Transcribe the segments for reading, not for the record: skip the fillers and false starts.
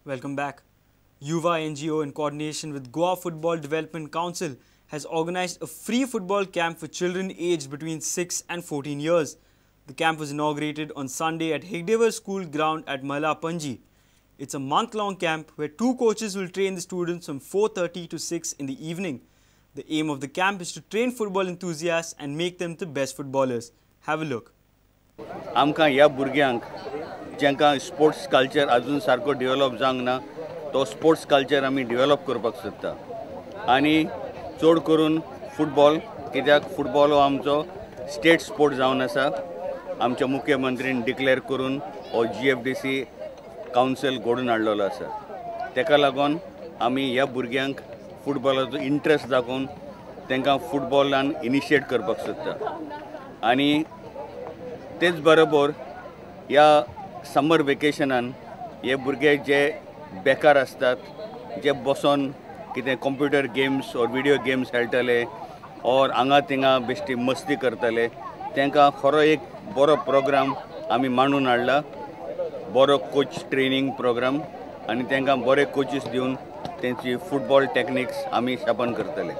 Welcome back. Yuva NGO, in coordination with Goa Football Development Council, has organized a free football camp for children aged between 6 and 14 years. The camp was inaugurated on Sunday at Hegdevar School ground at Malapanji. It's a month-long camp where 2 coaches will train the students from 4:30 to 6 in the evening. The aim of the camp is to train football enthusiasts and make them the best footballers. Have a look. आमकां ह्या भुरग्यांक जेंकां sports culture अजून सारको develop जावंक ना तो sports culture आमी develop करपाक सोदता आनी चड करून फुटबॉल कित्याक फुटबॉल हो आमचो स्टेट स्पोर्ट जावन आसा आमच्या मुख्यमंत्रीन डिक्लेअर करून हो GFDC कावन्सील घडोवन हाडलेलो आसा तेका लागून आमी ह्या भुरग्यांक फुटबॉलाचो इंट्रस्ट दाखोवन तांकां फुटबॉलान इनिशिएट करपाक सोदता आनी तेच बरोबर ह्या समर वेकेशनान हे भुरगे जे बेकार असतात जे बसून कितें कंप्युटर गेम्स और व्हिडिओ गेम्स खेळटले और हांगा थिंगा बेश्टी मस्ती करतले तांकां खरो एक बरो प्रोग्राम आमी मांडून हाडला बरो कोच ट्रेनिंग प्रोग्राम आनी तांकां बरे कोचीस दिवन तेंची फुटबॉल टॅक्निक्स आमी शापन करतले.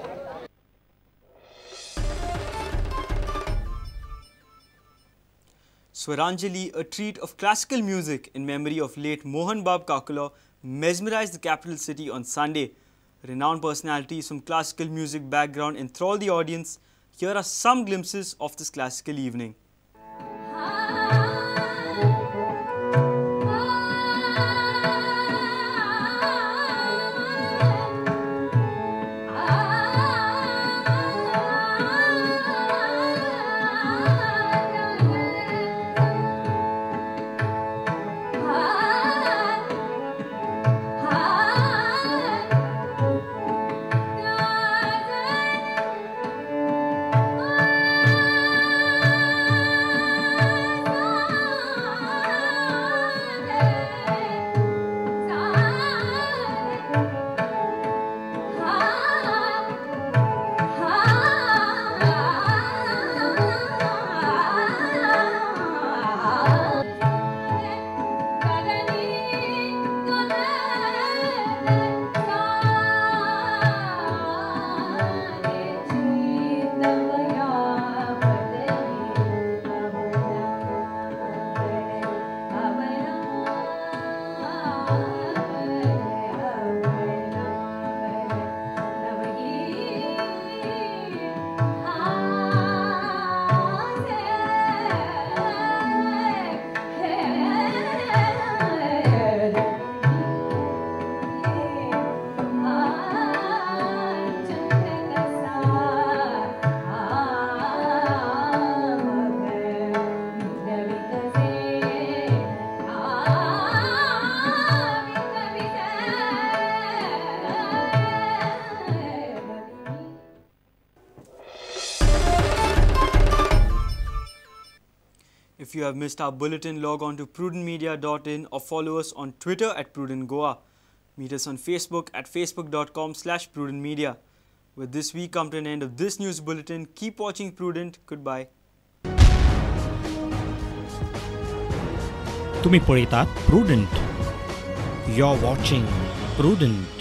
Swaranjali, a treat of classical music in memory of late Mohan Bab Kakula, mesmerized the capital city on Sunday. Renowned personalities from classical music background enthralled the audience. Here are some glimpses of this classical evening. If you have missed our bulletin, log on to prudentmedia.in or follow us on Twitter at PrudentGoa. Meet us on Facebook at facebook.com/prudentmedia. With this, we come to an end of this news bulletin. Keep watching Prudent. Goodbye. तुम्ही पळयतात Prudent. You're watching Prudent.